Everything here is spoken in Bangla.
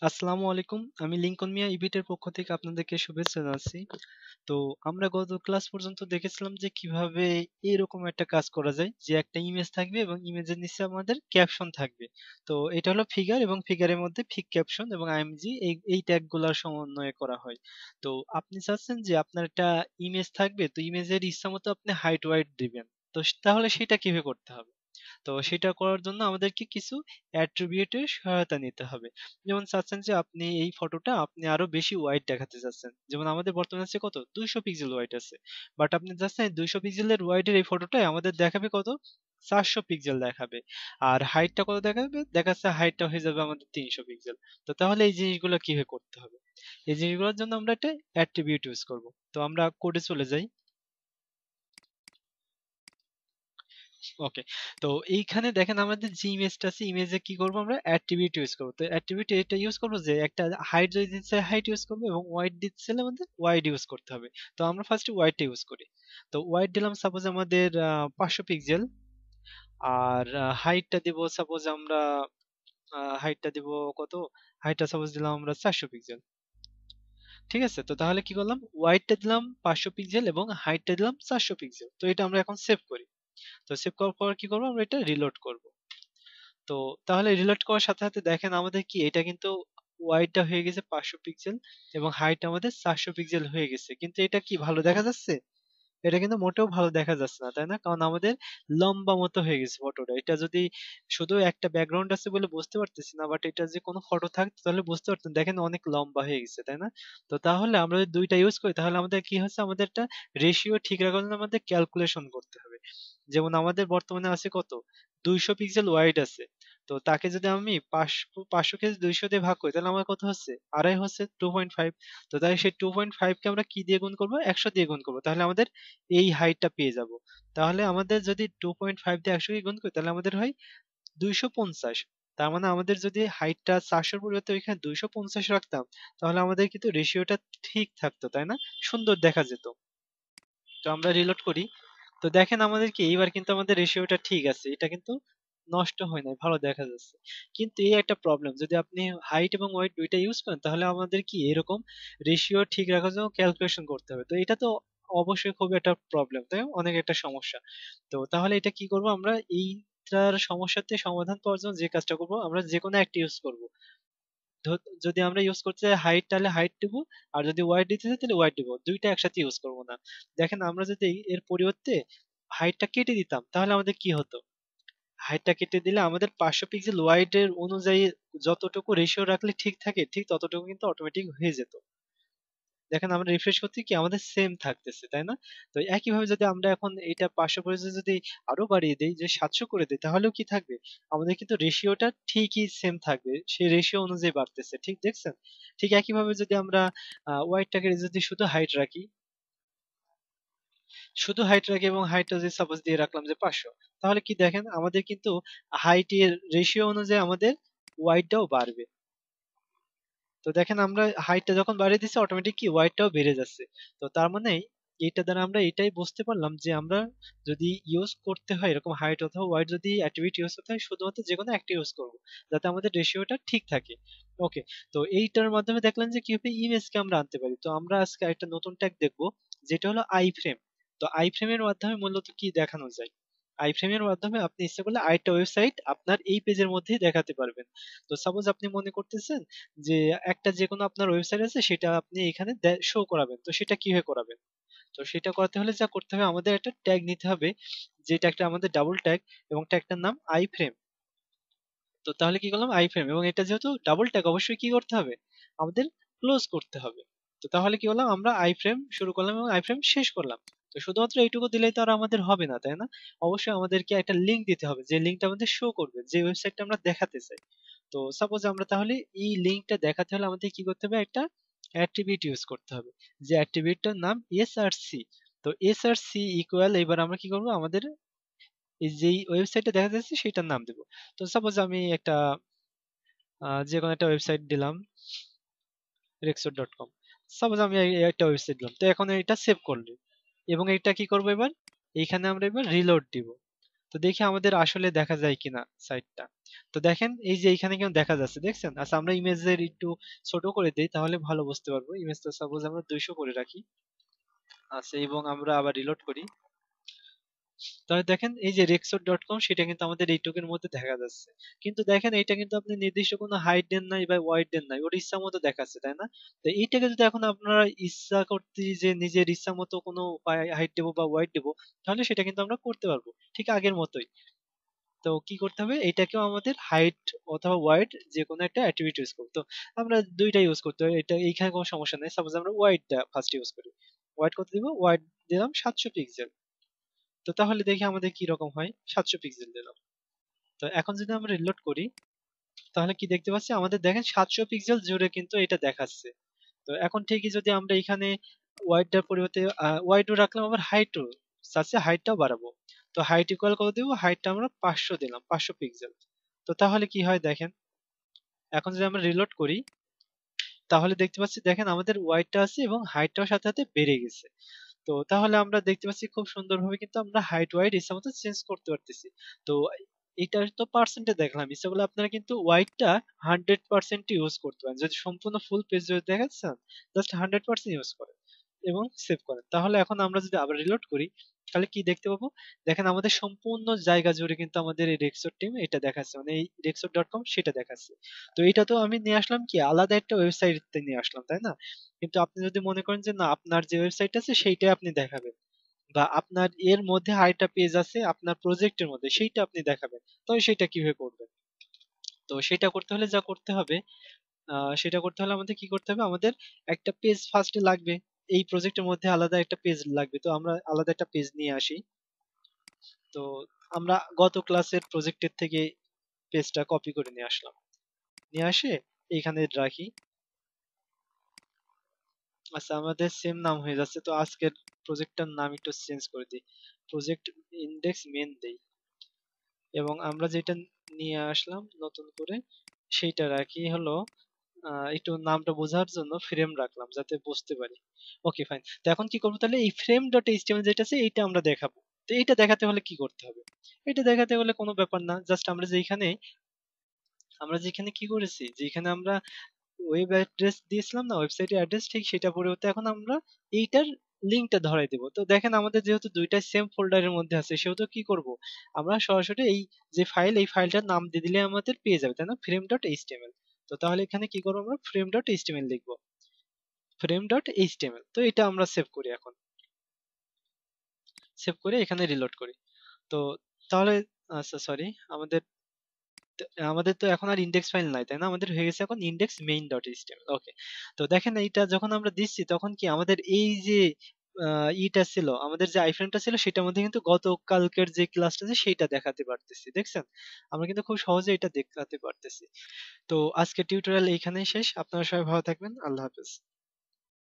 আসসালামু আলাইকুম। আমি লিংকন মিয়া ইবিটের পক্ষ থেকে আপনাদেরকে শুভেচ্ছা জানাচ্ছি। তো আমরা গত ক্লাস পর্যন্ত দেখেছিলাম যে কিভাবে এরকম একটা কাজ করা যায় যে একটা ইমেজ থাকবে এবং ইমেজের নিচে আমাদের ক্যাপশন থাকবে। তো এটা হলো ফিগার এবং ফিগারের মধ্যে ফিগ ক্যাপশন এবং আইএমজি এই ট্যাগ গুলার সমন্বয়ে করা হয়। তো আপনি চাচ্ছেন যে আপনার একটা ইমেজ থাকবে, তো ইমেজের ইচ্ছা মতো আপনি হাইট ওয়াইট দিবেন। তো তাহলে সেটা কিভাবে করতে হবে? তো সেটা করার জন্য আমাদেরকে কিছু অ্যাট্রিবিউটের সহায়তা নিতে হবে। যেমন চাচ্ছেন যে আপনি এই ফটোটা আপনি আরো বেশি ওয়াইড দেখাতে চাচ্ছেন, যেমন আমাদের বর্তমানে আছে কত 200 পিক্সেল ওয়াইড আছে, বাট আপনি চাচ্ছেন 200 পিক্সেলের ওয়াইডের এই ফটোটাই আমাদের দেখাবে কত 400 পিক্সেল দেখাবে। আর হাইটটা কত দেখাবে, দেখাচ্ছে হাইটটা হয়ে যাবে আমাদের 300 পিক্সেল। তো তাহলে এই জিনিসগুলো কিভাবে করতে হবে? এই জিনিসগুলোর জন্য আমরা একটা অ্যাট্রিবিউট ইউজ করব। তো আমরা কোডে চলে যাই। ওকে, তো এইখানে দেখেন আমাদের যে ইমেজটা আছে, ইমেজে কি করব আমরা অ্যাট্রিবিউট ইউজ করব। তো অ্যাট্রিবিউট এটা ইউজ করব যে একটা হাইট যদি দিতে চাই হাইট ইউজ করব এবং ওয়াইড দিতে চাইলে আমাদের ওয়াইড ইউজ করতে হবে। তো আমরা ফার্স্টে ওয়াইডটা ইউজ করি। তো ওয়াইড দিলাম সাপোজ আমাদের 500 পিক্সেল। আর হাইটটা দিব সাপোজ আমরা হাইটটা দিব কত, হাইটটা সাপোজ দিলাম আমরা 400 পিক্সেল। ঠিক আছে, তো তাহলে কি করলাম, ওয়াইডটা দিলাম 500 পিক্সেল এবং হাইটটা দিলাম 400 পিক্সেল। তো এটা আমরা এখন সেভ করি। তো সেভ করার পর কি করবো, আমরা এটা রিলোড করব। তো তাহলে রিলোড করার সাথে সাথে দেখেন আমাদের কি এটা কিন্তু ওয়াইডটা হয়ে গেছে 500 পিক্সেল এবং হাইট আমাদের 400 পিক্সেল হয়ে গেছে, কিন্তু এটা কি ভালো দেখা যাচ্ছে? এটা কিন্তু মোটেও ভালো দেখা যাচ্ছে না, তাই না? কারণ আমাদের লম্বা মতো হয়ে গেছে ফটোটা। এটা যদি শুধু একটা ব্যাকগ্রাউন্ড আছে বলে বুঝতে পারতেছি না, বাট এটা যে কোনো ফটো থাকতো তাহলে বুঝতে পারতেন, দেখেন অনেক লম্বা হয়ে গেছে, তাই না? তো তাহলে আমরা যদি দুইটা ইউজ করি তাহলে আমাদের কি হচ্ছে, আমাদের একটা রেশিও ঠিক রাখার জন্য আমাদের ক্যালকুলেশন করতে হবে। যেমন আমাদের বর্তমানে আছে কত, 200 পিক্সেল ওয়াইড আছে। তো তাকে যদি আমি 500 কে 200 দিয়ে ভাগ করি তাহলে আমার কত হচ্ছে, আড়াই হচ্ছে 2.5। তো তাই সেই 2.5 কে আমরা কি দিয়ে গুণ করবো, 100 দিয়ে গুণ করবো, তাহলে আমাদের এই হাইটটা পেয়ে যাব। তাহলে আমাদের যদি 2.5 দিয়ে 100 কে গুণ করি তাহলে আমাদের হয় 250। তার মানে আমাদের যদি হাইটটা 400 পরিবর্তে ওইখানে 250 রাখতাম তাহলে আমাদের কিন্তু রেশিওটা ঠিক থাকতো, তাই না? সুন্দর দেখা যেত। তো আমরা রিলোড করি। তো দেখেন আমাদের কি এইবার কিন্তু আমাদের রেশিওটা ঠিক আছে, এটা কিন্তু নষ্ট হয় নাই, ভালো দেখা যাচ্ছে। কিন্তু এই একটা প্রবলেম, যদি আপনি হাইট এবং ওয়েট দুইটা ইউজ করেন তাহলে আমাদের কি এরকম রেশিও ঠিক রাখার জন্য ক্যালকুলেশন করতে হবে। তো এটা তো অবশ্যই খুব একটা প্রবলেম, তাই না? অনেক একটা সমস্যা। তো তাহলে এটা কি করব আমরা, এইটার সমস্যাতে সমাধান পাওয়ার জন্য যে কাজটা করব, আমরা যে কোনো একটা ইউজ করব। যদি আমরা ইউজ করতে চাই হাইট তাহলে হাইট দিব, আর যদি ওয়াইড দিতে চাই তাহলে ওয়াইড দিব, দুইটা একসাথে ইউজ করব না। দেখেন আমরা যদি এর পরিবর্তে হাইটটা কেটে দিতাম তাহলে আমাদের কি হতো, হাইটটা কেটে দিলে আমাদের 500 পিক্সেল ওয়াইড এর অনুযায়ী যতটুকু রেশিও রাখলে ঠিক থাকে ঠিক ততটুকু কিন্তু অটোমেটিক হয়ে যেত। দেখেন আমরা রিফ্রেশ করতে কি আমাদের সেম থাকতেছে, তাই না? তো একইভাবে যদি আমরা এখন এটা 500 করে যদি আরো বাড়িয়ে দেই, যে 700 করে দেই, তাহলেও কি থাকবে, আমাদের কিন্তু রেশিওটা ঠিকই সেম থাকবে, সেই রেশিও অনুযায়ী বাড়তেছে, ঠিক দেখছেন? ঠিক একইভাবে যদি আমরা ওয়াইডটাকে যদি শুধু হাইট রাখি, শুধু হাইট রাখি এবং হাইটটা যদি সাপোজ দিয়ে রাখলাম যে 500, তাহলে কি দেখেন আমাদের কিন্তু হাইটের রেশিও অনুযায়ী আমাদের ওয়াইডটাও বাড়বে। তো দেখেন আমরা হাইটটা যখন বাড়িয়ে দিচ্ছি অটোমেটিক কি ওয়াইডটাও বেড়ে যাচ্ছে। তো তার মানে এইটা দ্বারা আমরা এটাই বুঝতে পারলাম যে আমরা যদি ইউজ করতে হয় এরকম হাইট অথবা ওয়াইড, যদি অ্যাট্রিবিউট ইউজ করতে হয় শুধুমাত্র যে কোনো একটা ইউজ করবো যাতে আমাদের রেশিওটা ঠিক থাকে। ওকে, তো এইটার মাধ্যমে দেখলাম যে কিভাবে ইমেজকে আমরা আনতে পারি। তো আমরা আজকে একটা নতুন ট্যাগ দেখবো যেটা হলো আই ফ্রেম। তো আই ফ্রেমের মাধ্যমে মূলত কি দেখানো যায়, আই ফ্রেমের মাধ্যমে আপনি ইচ্ছা করলে আরেকটা ওয়েবসাইট আপনার এই পেজের মধ্যেই দেখাতে পারবেন। তো সাপোজ আপনি মনে করতেছেন যে একটা যে কোনো আপনার ওয়েবসাইট আছে সেটা আপনি এখানে শো করাবেন, তো সেটা কিভাবে করাবেন? তো সেটা করতে হলে যা করতে হবে, আমাদের একটা ট্যাগ নিতে হবে, যে ট্যাগটা আমাদের ডাবল ট্যাগ এবং ট্যাগটার নাম আই ফ্রেম। তো তাহলে কি করলাম আই ফ্রেম, এবং এটা যেহেতু ডাবল ট্যাগ অবশ্যই কি করতে হবে, আমাদের ক্লোজ করতে হবে। তো তাহলে কি করলাম, আমরা আই ফ্রেম শুরু করলাম এবং আই ফ্রেম শেষ করলাম। তো শুধুমাত্র এইটুকু দিলেই তো আর আমাদের হবে না, তাই না? অবশ্যই আমাদেরকে একটা লিঙ্ক দিতে হবে, যে লিঙ্কটা আমাদের শো করবে যে ওয়েবসাইটটা আমরা দেখাতে চাই। তো সাপোজ আমরা তাহলে এই লিঙ্কটা দেখাতে হলে আমাদের কি করতে হবে, একটা অ্যাট্রিবিউট ইউজ করতে হবে, যে অ্যাট্রিবিউটটার নাম এসআরসি। তো এসআরসি ইকুয়াল, এবার আমরা কি করব, আমাদের এই যেই ওয়েবসাইটটা দেখা যাচ্ছে সেটার নাম দেব। তো সাপোজ আমি একটা যে কোনো একটা ওয়েবসাইট দিলাম, rexot.com। সাপোজ আমি একটা ওয়েবসাইট দিলাম, তো এখন এটা সেভ করলি এবং এটা কি করবো এবার, এইখানে আমরা এবার রিলোড দিব। তো দেখি আমাদের আসলে দেখা যায় কিনা সাইটটা। তো দেখেন এই যে এইখানে কিন্তু দেখা যাচ্ছে, দেখছেন? আচ্ছা আমরা ইমেজের একটু ছোট করে দেই, তাহলে ভালো বুঝতে পারবো। ইমেজটা সাপোজ আমরা 200 করে রাখি। আচ্ছা, এবং আমরা আবার রিলোড করি। তাহলে দেখেন এই যে rexot.com সেটা কিন্তু আমাদের এইটুকুর মধ্যে দেখা যাচ্ছে। কিন্তু দেখেন এটা কিন্তু আপনি নির্দিষ্ট কোনো হাইট দেন নাই বা ওয়াইড দেন নাই, ওর ইচ্ছা মতো দেখাচ্ছে, তাই না? তো এইটাকে যদি এখন আপনারা ইচ্ছা করতে যে নিজের ইচ্ছা মতো কোনো হাইট দেবো বা ওয়াইড দেবো, তাহলে সেটা কিন্তু আমরা করতে পারবো ঠিক আগের মতোই। তো কি করতে হবে, এটাকেও আমাদের হাইট অথবা ওয়াইড যে কোনো একটা অ্যাট্রিবিউট ইউজ করবো। তো আমরা দুইটা ইউজ করতে হবে, এটা এইখানে কোনো সমস্যা নেই। সাপোজ আমরা ওয়াইডটা ফার্স্ট ইউজ করি। ওয়াইড কত দিব, ওয়াইড দিলাম 700 পিক্সেল। তো তাহলে দেখি আমাদের কি রকম হয়, 700 পিক্সেল দিলাম। তো এখন যদি আমরা রিলোড করি, তাহলে কি দেখতে পাচ্ছি, আমাদের দেখেন 700 পিক্সেল জুড়ে কিন্তু এটা দেখাচ্ছে। তো এখন ঠিকই যদি আমরা এখানে ওয়াইডটার পরিবর্তে ওয়াইডও রাখলাম, আবার হাইটও চাচ্ছে, হাইটটাও বাড়াবো। তো হাইট ইকুয়াল কত দিব, হাইটটা আমরা 500 দিলাম, 500 পিক্সেল। তো তাহলে কি হয় দেখেন, এখন যদি আমরা রিলোড করি, তাহলে দেখতে পাচ্ছি দেখেন আমাদের ওয়াইডটা আছে এবং হাইটটাও সাথে সাথে বেড়ে গেছে। তো তাহলে আমরা দেখতে পাচ্ছি খুব সুন্দরভাবে কিন্তু আমরা হাইট ওয়াইড ইচ্ছা মতো চেঞ্জ করতে পারতেছি। তো এটা তো পার্সেন্টে দেখলাম, ইচ্ছা করলে আপনারা কিন্তু ওয়াইডটা 100% ইউজ করতে পারেন। যদি সম্পূর্ণ ফুল পেজ যদি দেখাচ্ছেন, জাস্ট 100% ইউজ করেন এবং সেভ করেন। তাহলে এখন আমরা যদি আবার রিলোড করি, তাহলে কি দেখতে পাবো, দেখেন আমাদের সম্পূর্ণ জায়গা জুড়ে কিন্তু আমাদের এই রেক্সোর টিম এটা দেখাচ্ছে, মানে এই rexot.com সেটা দেখাচ্ছে। তো এটা তো আমি নিয়ে আসলাম কি আলাদা একটা ওয়েবসাইট নিয়ে আসলাম, তাই না? কিন্তু আপনি যদি মনে করেন যে না, আপনার যে ওয়েবসাইট আছে সেইটাই আপনি দেখাবেন, বা আপনার এর মধ্যে আরেকটা পেজ আছে আপনার প্রজেক্টের মধ্যে, সেইটা আপনি দেখাবেন, তবে সেটা কিভাবে করবেন? তো সেটা করতে হলে যা করতে হবে, সেটা করতে হলে আমাদের কি করতে হবে, আমাদের একটা পেজ ফার্স্টে লাগবে। এই প্রজেক্টের মধ্যে আলাদা একটা পেজ লাগবে, তো আমরা আলাদা একটা পেজ নিয়ে আসি। তো আমরা গত ক্লাসের প্রজেক্টের থেকে পেজটা কপি করে নিয়ে আসলাম, নিয়ে আসে এইখানে রাখি। আচ্ছা, আমাদের সেম নাম হয়ে যাচ্ছে, তো আজকের প্রজেক্টটার নাম একটু চেঞ্জ করে দিই, প্রজেক্ট ইন্ডেক্স মেন দেই। এবং আমরা যেটা নিয়ে আসলাম নতুন করে, সেইটা রাখি হলো একটু নামটা বোঝার জন্য ফ্রেম রাখলাম যাতে বুঝতে পারি। Okay fine. তো এখন কি করবো, তাহলে এই frame ডট এইচটিএমএল যেটা আছে এইটা আমরা দেখাবো। তো এইটা দেখাতে হলে কি করতে হবে, এটা দেখাতে হলে কোনো ব্যাপার না, জাস্ট আমরা যেখানে কি করেছি, যেখানে আমরা ওয়েব অ্যাড্রেস দিয়েছিলাম না, ওয়েবসাইটের অ্যাড্রেস, ঠিক সেটা পরিবর্তে এখন আমরা এইটার লিংকটা ধরাই দেব। তো দেখেন আমাদের যেহেতু দুইটা সেম ফোল্ডারের মধ্যে আছে, সেহেতু কি করব, আমরা সরাসরি এই যে ফাইল, এই ফাইলটার নাম দিয়ে দিলে আমাদের পেয়ে যাবে, তাই না? Frame dot HTML. তো তাহলে এখানে কি করবো, আমরা ফ্রেম ডট এইচটিএমএল লিখবো, ফ্রেম ডট এইচটিএমএল। তো এটা আমরা সেভ করি, এখন সেভ করে এখানে রিলোড করি। তো তাহলে আচ্ছা সরি, আমাদের আমাদের তো এখন আর ইনডেক্স ফাইল নাই, তাই না? আমাদের হয়ে গেছে এখন ইনডেক্স মেইন ডট এইচটিএমএল। ওকে। তো দেখেন এইটা যখন আমরা দিচ্ছি, তখন কি আমাদের এই যে ইটা ছিল, আমাদের যে আইফ্রেমটা ছিল, সেটার মধ্যে কিন্তু গতকালকের যে ক্লাসটা আছে সেইটা দেখাতে পারতেছি, দেখছেন? আমরা কিন্তু খুব সহজে এটা দেখাতে পারতেছি। তো আজকের টিউটোরিয়াল এইখানেই শেষ। আপনারা সবাই ভালো থাকবেন। আল্লাহ হাফেজ।